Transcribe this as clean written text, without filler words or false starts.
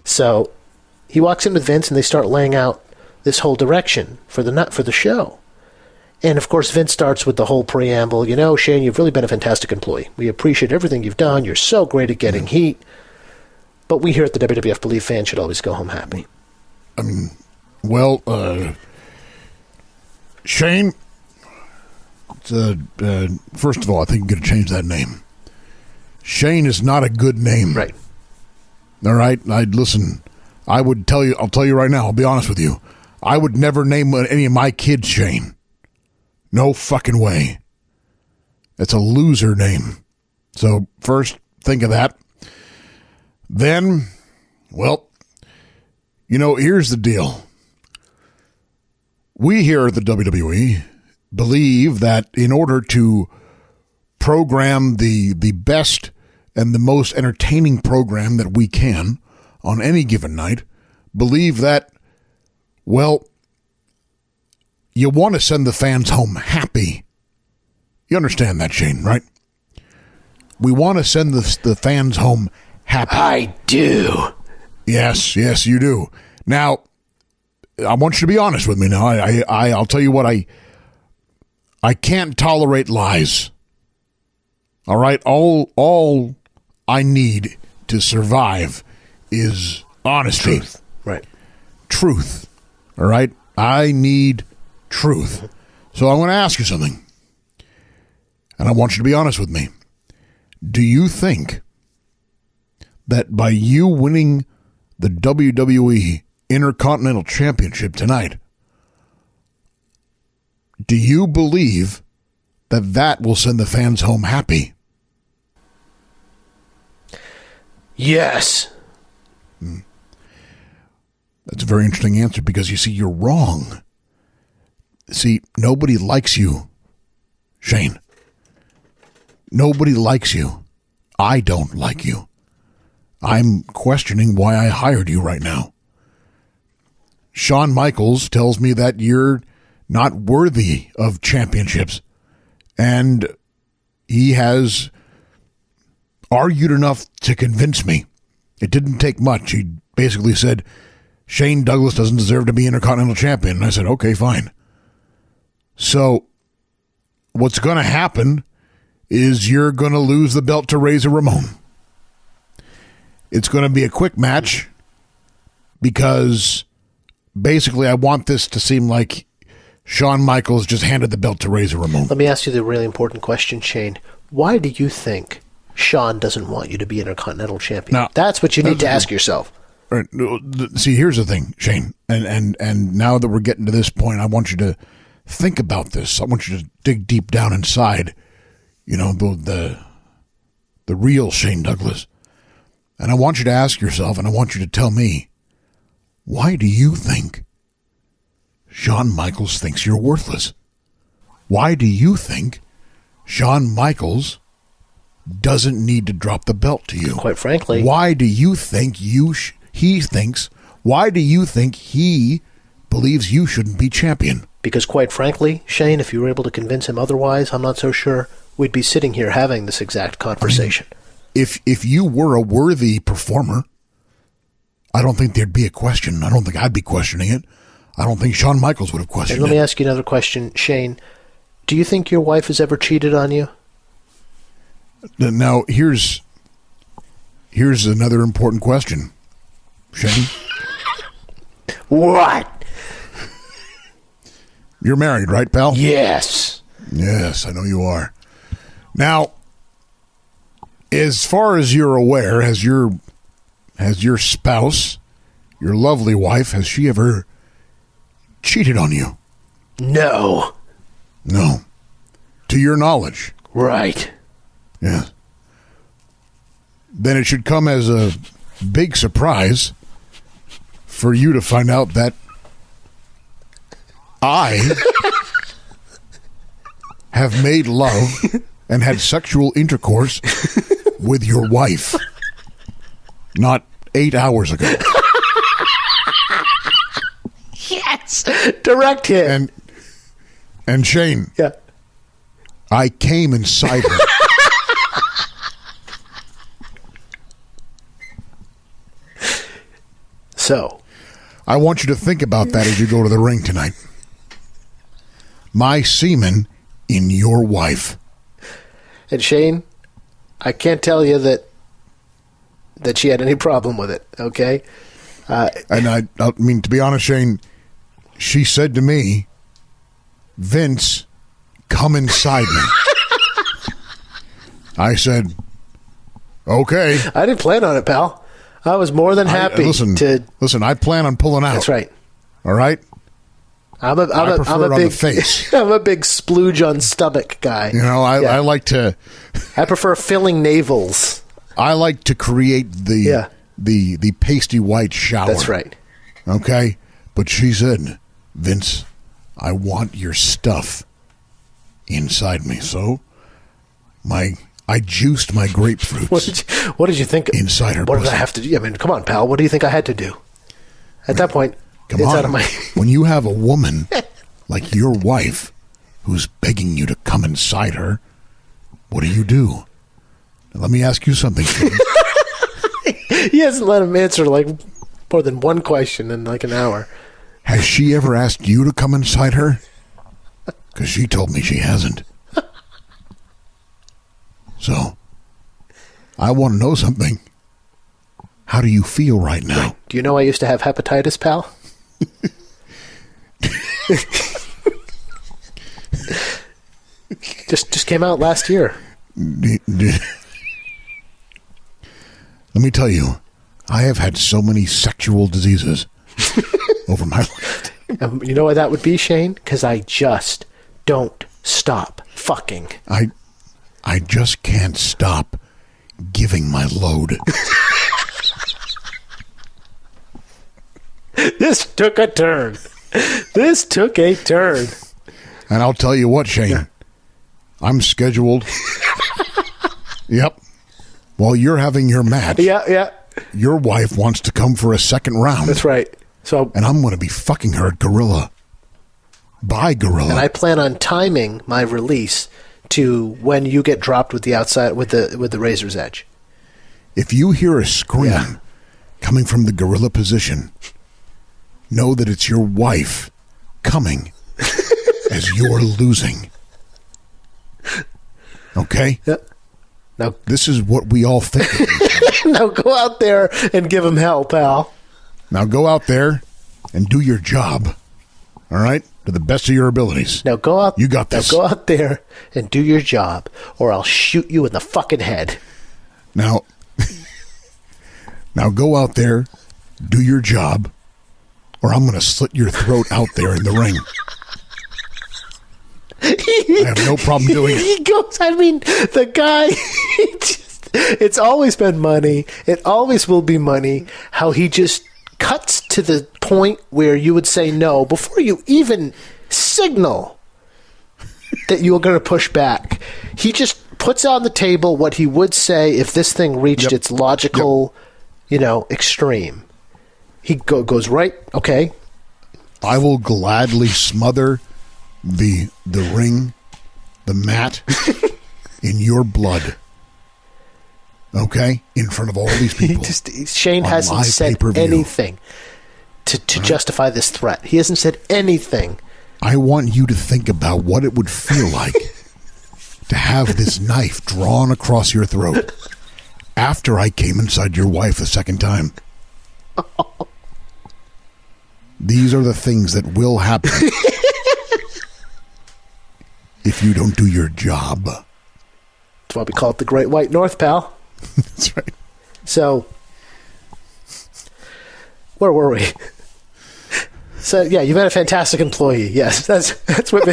So he walks in with Vince, and they start laying out this whole direction for the show. And, of course, Vince starts with the whole preamble. You know, Shane, you've really been a fantastic employee. We appreciate everything you've done. You're so great at getting heat. But we here at the WWF believe fans should always go home happy. Shane, first of all, I think you're going to change that name. Shane is not a good name. Right. All right? Listen, I'll tell you right now, I'll be honest with you. I would never name any of my kids Shane. No fucking way. It's a loser name. So first, think of that. Then, well, here's the deal. We here at the WWE believe that in order to program the best and the most entertaining program that we can on any given night, believe that, well, you want to send the fans home happy. You understand that, Shane, right? We want to send the fans home happy. I do. Yes, you do. Now, I want you to be honest with me now. I'll tell you what, I can't tolerate lies. All right? All I need to survive is honesty. Truth. Right. Truth. All right? I need truth. So I'm going to ask you something. And I want you to be honest with me. Do you think that by you winning the WWE Intercontinental Championship tonight, do you believe that will send the fans home happy? Yes. That's a very interesting answer because, you see, you're wrong. See, nobody likes you, Shane. Nobody likes you. I don't like you. I'm questioning why I hired you right now. Shawn Michaels tells me that you're not worthy of championships. And he has argued enough to convince me. It didn't take much. He basically said, Shane Douglas doesn't deserve to be Intercontinental Champion. And I said, okay, fine. So what's going to happen is you're going to lose the belt to Razor Ramon. It's going to be a quick match because basically I want this to seem like Shawn Michaels just handed the belt to Razor Ramon. Let me ask you the really important question, Shane. Why do you think Shawn doesn't want you to be Intercontinental Champion? Now, that's what you need to ask yourself. See, here's the thing, Shane, and now that we're getting to this point, I want you to think about this. I want you to dig deep down inside, the real Shane Douglas. And I want you to ask yourself, and I want you to tell me, why do you think Shawn Michaels thinks you're worthless? Why do you think Shawn Michaels doesn't need to drop the belt to you? Quite frankly. Why do you think why do you think he believes you shouldn't be champion? Because quite frankly, Shane, if you were able to convince him otherwise, I'm not so sure we'd be sitting here having this exact conversation. If you were a worthy performer, I don't think there'd be a question. I don't think I'd be questioning it. I don't think Shawn Michaels would have questioned it. And let me ask you another question, Shane. Do you think your wife has ever cheated on you? Now, here's another important question, Shane. What? You're married, right, pal? Yes. Yes, I know you are. Now, as far as you're aware, has your spouse, your lovely wife, has she ever cheated on you? No. No. To your knowledge? Right. Yeah. Then it should come as a big surprise for you to find out that I have made love and had sexual intercourse with your wife not 8 hours ago. Yes. Direct hit. And Shane. Yeah. I came inside her. So, I want you to think about that as you go to the ring tonight. My semen in your wife. and Shane, I can't tell you that she had any problem with it, okay? And I mean, to be honest, Shane, she said to me, Vince, come inside me. I said, okay. I didn't plan on it, pal. I was more than happy to... Listen, I plan on pulling out. That's right. All right? I prefer it on the face. I'm a big splooge on stomach guy. You know, I like to... I prefer filling navels. I like to create the pasty white shower. That's right. Okay? But she said, Vince, I want your stuff inside me. So I juiced my grapefruits. What did you think? Inside her What did pussy. I have to do? I mean, come on, pal. What do you think I had to do? At that point, Come it's on. out of my... When you have a woman like your wife who's begging you to come inside her, what do? Now, let me ask you something. He hasn't let him answer like more than one question in like an hour. Has she ever asked you to come inside her? Because she told me she hasn't. So, I want to know something. How do you feel right now? Do you know I used to have hepatitis, pal? just came out last year. Let me tell you, I have had so many sexual diseases over my life. You know why that would be, Shane? Because I just don't stop fucking. I just can't stop giving my load. This took a turn. And I'll tell you what, Shane. I'm scheduled. Yep. While you're having your match, Yeah. your wife wants to come for a second round. That's right. So, And I'm going to be fucking her at Gorilla. By Gorilla. and I plan on timing my release to when you get dropped with the outside with the razor's edge. If you hear a scream Yeah. coming from the Gorilla position, know that it's your wife coming as you're losing. Okay? Yeah. Now, This is what we all think of each other. now go out there and give him hell, pal. Now go out there and do your job. All right? To the best of your abilities. Now go out. You got this. Now go out there and do your job, or I'll shoot you in the fucking head. Now go out there, do your job, or I'm going to slit your throat out there in the ring. I have no problem doing it. He goes. I mean, the guy. It's always been money. It always will be money. How he just cuts to the point where you would say no before you even signal that you were going to push back. He just puts on the table what he would say if this thing reached its logical, extreme. He goes right. Okay. I will gladly smother the ring, the mat, in your blood. Okay? In front of all these people. Shane on hasn't live said pay-per-view. anything to justify this threat. He hasn't said anything. I want you to think about what it would feel like to have this knife drawn across your throat after I came inside your wife a second time. These are the things that will happen if you don't do your job. That's why we call it the Great White North, pal. That's right. So, where were we? So, yeah, you've been a fantastic employee. Yes, that's what.